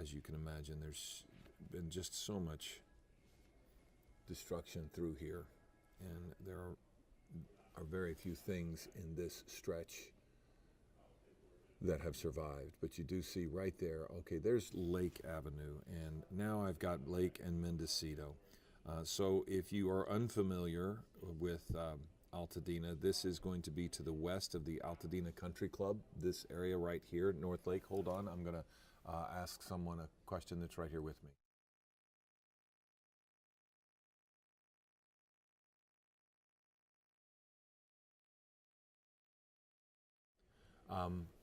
as you can imagine, there's been just so much destruction through here, and there are very few things in this stretch that have survived. But you do see right there, okay, there's Lake Avenue, and now I've got Lake and Mendocino. So if you are unfamiliar with Altadena, this is going to be to the west of the Altadena Country Club, this area right here, North Lake. Hold on, I'm going to ask someone a question that's right here with me.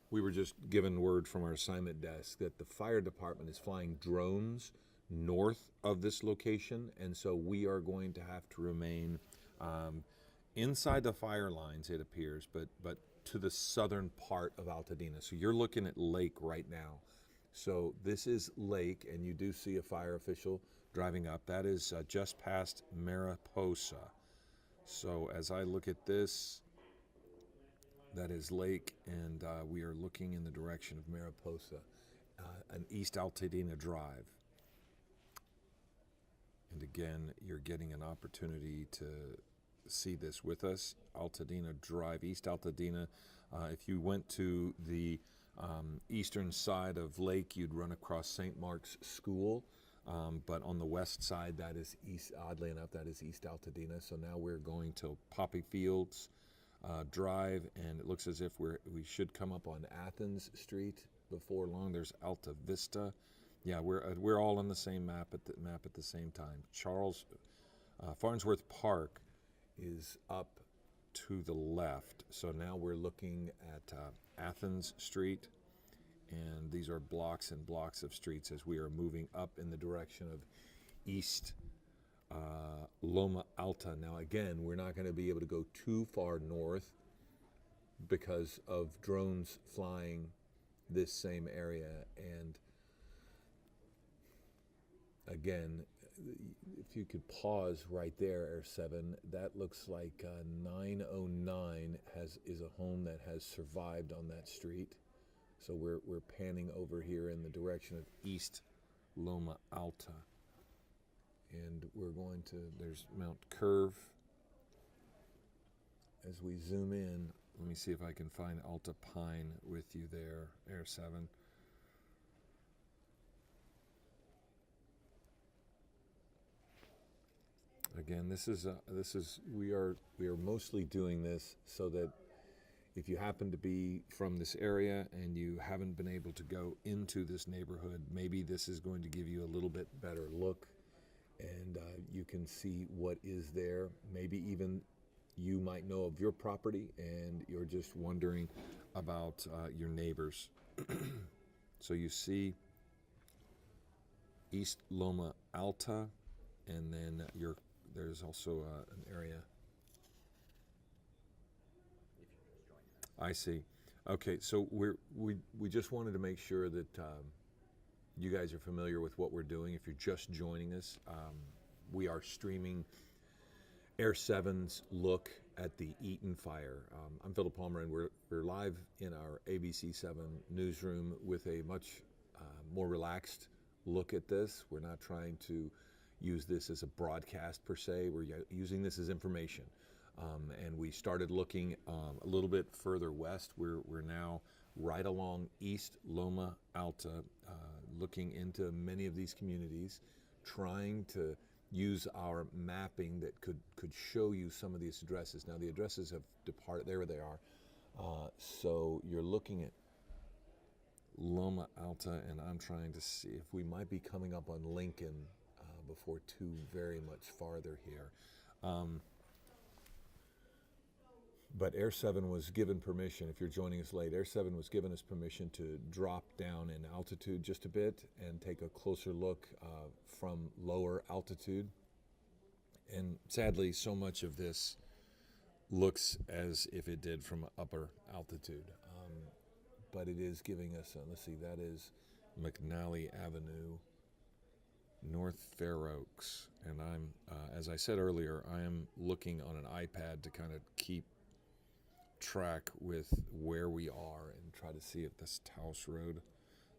We were just given word from our assignment desk that the fire department is flying drones north of this location, and so we are going to have to remain inside the fire lines, it appears, but to the southern part of Altadena. So you're looking at Lake right now. So this is Lake, and you do see a fire official driving up. That is just past Mariposa. So as I look at this, that is Lake, and we are looking in the direction of Mariposa, an East Altadena Drive. And again, you're getting an opportunity to see this with us. Altadena Drive, East Altadena. If you went to the eastern side of Lake, you'd run across St. Mark's School. But on the west side, that is east, oddly enough, that is East Altadena. So now we're going to Poppy Fields Drive, and it looks as if we should come up on Athens Street before long. There's Alta Vista. Yeah, we're all on the same map at the same time. Farnsworth Park is up to the left. So now we're looking at Athens Street, and these are blocks and blocks of streets as we are moving up in the direction of East Loma Alta. Now again, we're not going to be able to go too far north because of drones flying this same area. And again, if you could pause right there, AIR7, that looks like 909 is a home that has survived on that street. So we're panning over here in the direction of East Loma Alta. And we're going to, there's Mount Curve. As we zoom in, let me see if I can find Alta Pine with you there, AIR7. Again, we are mostly doing this so that if you happen to be from this area and you haven't been able to go into this neighborhood, maybe this is going to give you a little bit better look, and you can see what is there. Maybe even you might know of your property and you're just wondering about your neighbors. So you see East Loma Alta, and then there's also an area. I see. Okay, so we just wanted to make sure that you guys are familiar with what we're doing. If you're just joining us, we are streaming AIR7's look at the Eaton Fire. I'm Philip Palmer, and we're live in our ABC7 newsroom with a much more relaxed look at this. We're not trying to use this as a broadcast per se. We're using this as information. And we started looking a little bit further west. We're now right along East Loma Alta, looking into many of these communities, trying to use our mapping that could show you some of these addresses. Now the addresses have departed, there they are. So you're looking at Loma Alta, and I'm trying to see if we might be coming up on Lincoln before too very much farther here. But AIR7 was given permission, if you're joining us late, AIR7 was given us permission to drop down in altitude just a bit and take a closer look from lower altitude. And sadly, so much of this looks as if it did from upper altitude. But it is giving us, let's see, that is McNally Avenue, North Fair Oaks. And I'm, as I said earlier, I am looking on an iPad to kind of keep track with where we are and try to see if this Taos Road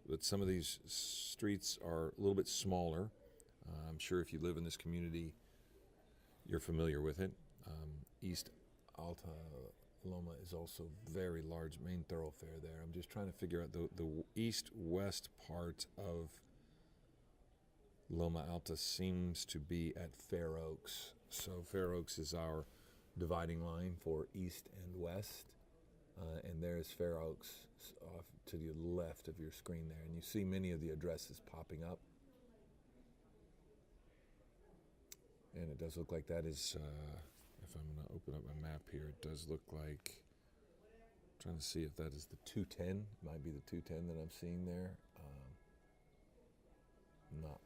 but some of these streets are a little bit smaller. I'm sure if you live in this community, you're familiar with it. East Loma is also very large main thoroughfare there. I'm just trying to figure out the east-west part of Loma Alta seems to be at Fair Oaks. So Fair Oaks is our dividing line for east and west. And there's Fair Oaks off to the left of your screen there. And you see many of the addresses popping up. And it does look like that is, if I'm going to open up my map here, it does look like, I'm trying to see if that is the 210. Might be the 210 that I'm seeing there. Not.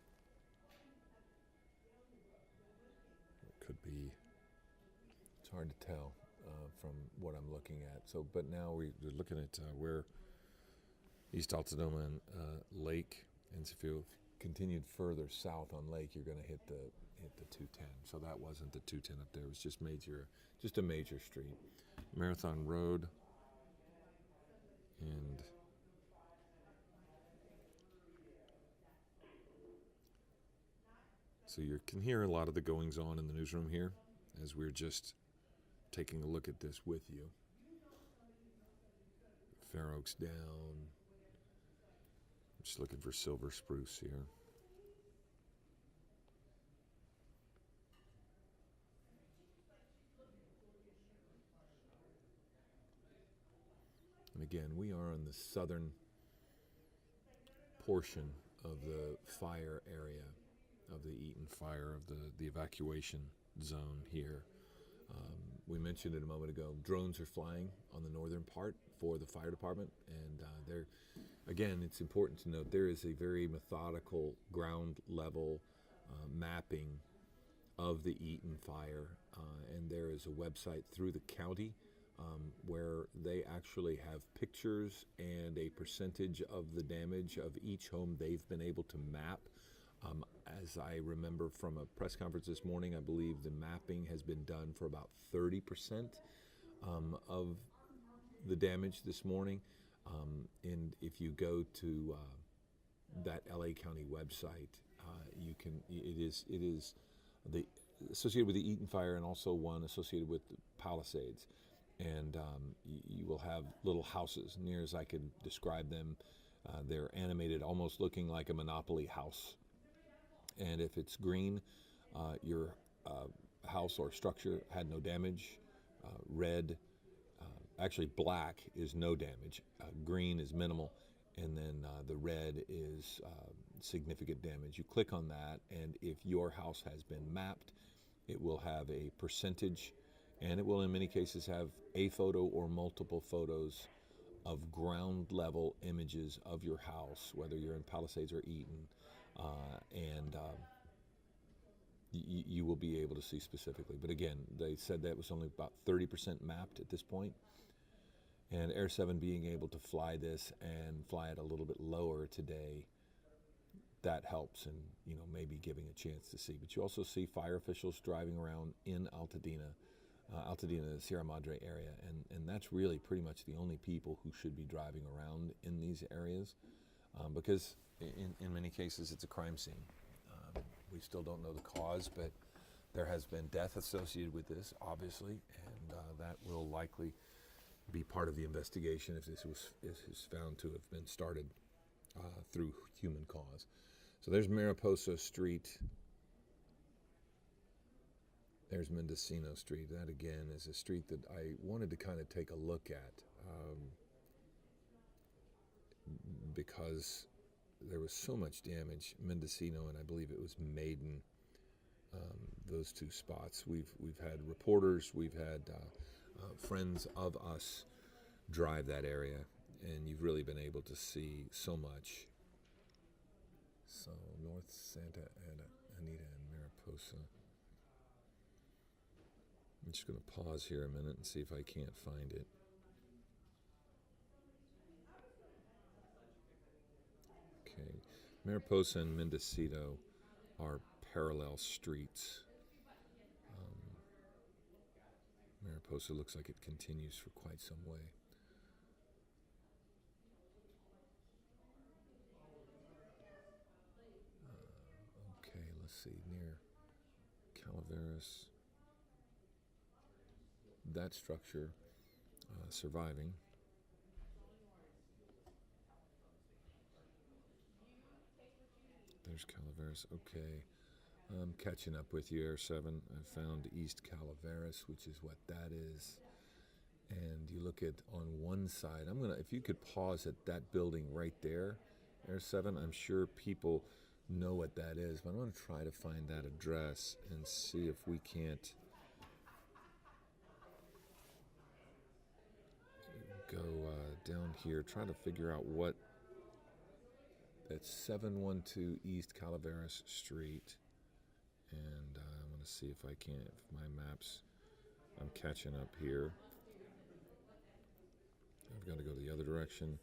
It could be, it's hard to tell from what I'm looking at. So, but now we're looking at where East Altadena and Lake, and if you continued further south on Lake, you're going to hit the 210. So that wasn't the 210 up there. It was just a major street. Marathon Road, and so you can hear a lot of the goings on in the newsroom here as we're just taking a look at this with you. Fair Oaks down. I'm just looking for silver spruce here. And again, we are on the southern portion of the fire area, of the Eaton Fire, of the evacuation zone here. We mentioned it a moment ago, drones are flying on the northern part for the fire department, and again, it's important to note there is a very methodical ground level mapping of the Eaton Fire, and there is a website through the county where they actually have pictures and a percentage of the damage of each home they've been able to map. As I remember from a press conference this morning, I believe the mapping has been done for about 30% of the damage this morning. And if you go to that LA County website, you can. It is the associated with the Eaton Fire, and also one associated with the Palisades. And you will have little houses, near as I can describe them. They're animated, almost looking like a Monopoly house. And if it's green, your house or structure had no damage. Red, actually black is no damage. Green is minimal. And then the red is significant damage. You click on that, and if your house has been mapped, it will have a percentage, and it will in many cases have a photo or multiple photos of ground level images of your house, whether you're in Palisades or Eaton. And you will be able to see specifically. But again, they said that was only about 30% mapped at this point. And AIR7 being able to fly this and fly it a little bit lower today, that helps, and maybe giving a chance to see. But you also see fire officials driving around in Altadena, the Sierra Madre area, and that's really pretty much the only people who should be driving around in these areas, because in many cases it's a crime scene. We still don't know the cause, but there has been death associated with this, obviously, and that will likely be part of the investigation if this is found to have been started through human cause. So there's Mariposa Street. There's Mendocino Street. That again is a street that I wanted to kind of take a look at because there was so much damage. Mendocino and I believe it was Maiden. Those two spots. We've had reporters. We've had friends of us drive that area, and you've really been able to see so much. So North Santa Anita and Mariposa. I'm just going to pause here a minute and see if I can't find it. Okay, Mariposa and Mendocino are parallel streets. Mariposa looks like it continues for quite some way. see, near Calaveras, that structure surviving. There's Calaveras. Okay, I'm catching up with you, AIR7. I found East Calaveras, which is what that is. And you look at on one side, if you could pause at that building right there, AIR7, I'm sure people know what that is, but I'm going to try to find that address and see if we can't go down here, try to figure out what, that's 712 East Calaveras Street, and I'm going to see if I can, if my maps, I'm catching up here. I've got to go the other direction.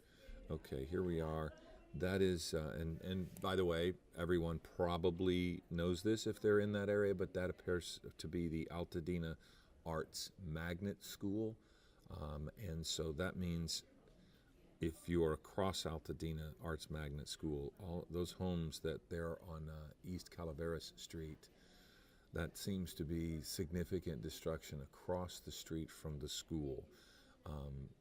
Okay, here we are. That is, and by the way, everyone probably knows this if they're in that area, but that appears to be the Altadena Arts Magnet School. And so that means if you are across Altadena Arts Magnet School, all those homes that they're on East Calaveras Street, that seems to be significant destruction across the street from the school.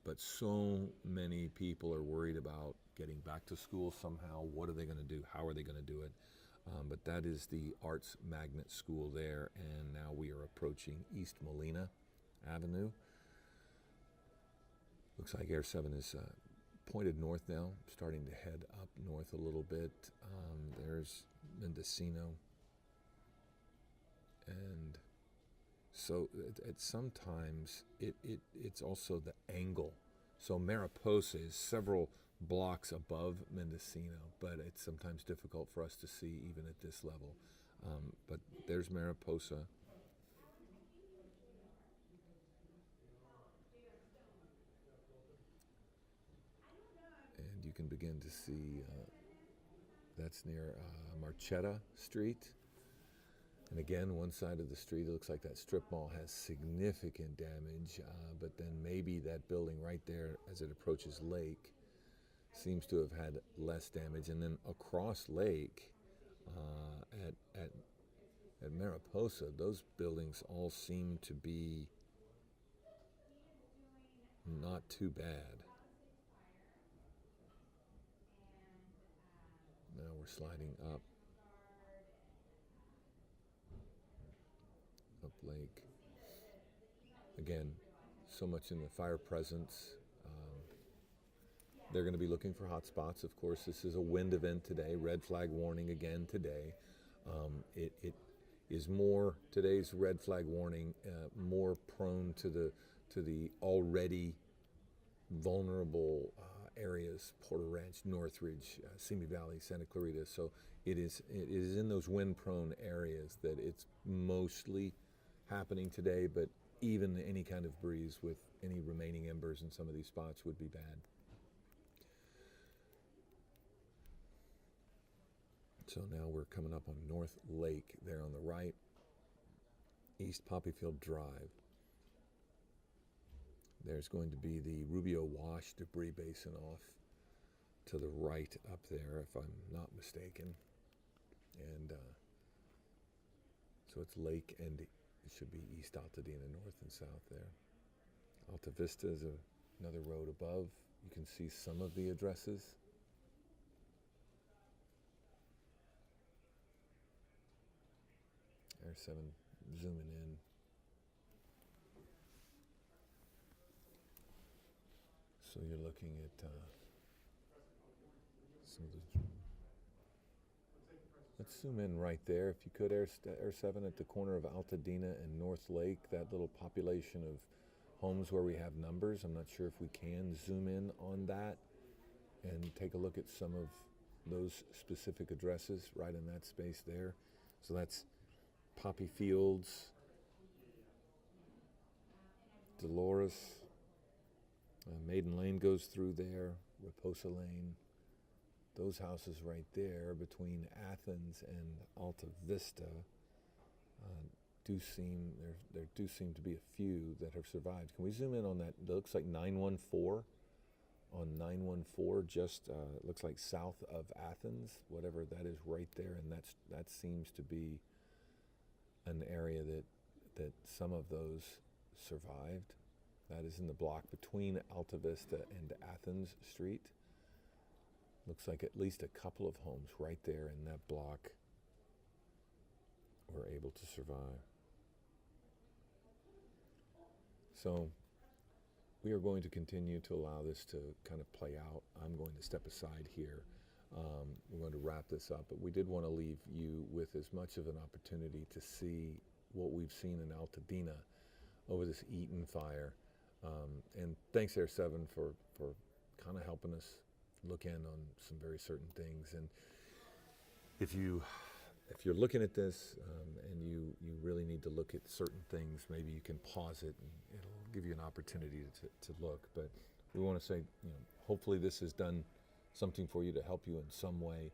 But so many people are worried about getting back to school somehow. What are they going to do? How are they going to do it? But that is the Arts Magnet School there, and now we are approaching East Molina Avenue. Looks like AIR7 is pointed north now, starting to head up north a little bit. There's Mendocino. And so sometimes it's also the angle. So Mariposa is several blocks above Mendocino, but it's sometimes difficult for us to see even at this level. But there's Mariposa. And you can begin to see that's near Marchetta Street. And again, one side of the street, it looks like that strip mall has significant damage, but then maybe that building right there as it approaches Lake seems to have had less damage. And then across Lake at Mariposa, those buildings all seem to be not too bad. Now we're sliding up Lake. Again, so much in the fire presence. They're going to be looking for hot spots. Of course, this is a wind event today. Red flag warning again today. It is more, today's red flag warning, more prone to the already vulnerable areas, Porter Ranch, Northridge, Simi Valley, Santa Clarita. So it is in those wind-prone areas that it's mostly happening today, but even any kind of breeze with any remaining embers in some of these spots would be bad. So now we're coming up on North Lake there on the right, East Poppyfield Drive. There's going to be the Rubio Wash debris basin off to the right up there, if I'm not mistaken. And so it's Lake and it should be East Altadena, north and south there. Alta Vista is another road above. You can see some of the addresses. AIR7 zooming in. So you're looking at some of the. Let's zoom in right there, if you could, AIR7 at the corner of Altadena and North Lake, that little population of homes where we have numbers. I'm not sure if we can zoom in on that and take a look at some of those specific addresses right in that space there. So that's Poppy Fields, Dolores, Maiden Lane goes through there, Raposa Lane. Those houses right there between Athens and Alta Vista there do seem to be a few that have survived. Can we zoom in on that? It looks like 914 on 914, just it looks like south of Athens, whatever that is, right there, and that seems to be an area that some of those survived. That is in the block between Alta Vista and Athens Street. Looks like at least a couple of homes right there in that block were able to survive. So we are going to continue to allow this to kind of play out. I'm going to step aside here. We're going to wrap this up, but we did want to leave you with as much of an opportunity to see what we've seen in Altadena over this Eaton Fire. And thanks AIR7 for kind of helping us look in on some very certain things. And if you're looking at this and you really need to look at certain things, maybe you can pause it and it'll give you an opportunity to look. But we want to say, hopefully this has done something for you to help you in some way.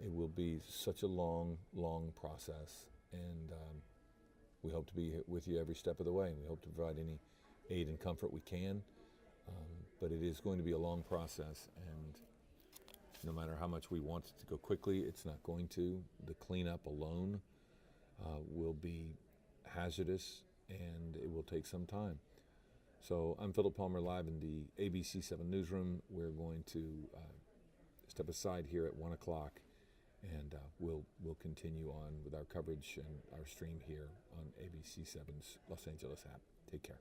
It will be such a long process, and we hope to be with you every step of the way, and we hope to provide any aid and comfort we can. But it is going to be a long process, and no matter how much we want it to go quickly, it's not going to. The cleanup alone will be hazardous, and it will take some time. So I'm Philip Palmer, live in the ABC7 newsroom. We're going to step aside here at 1 o'clock, and we'll continue on with our coverage and our stream here on ABC7's Los Angeles app. Take care.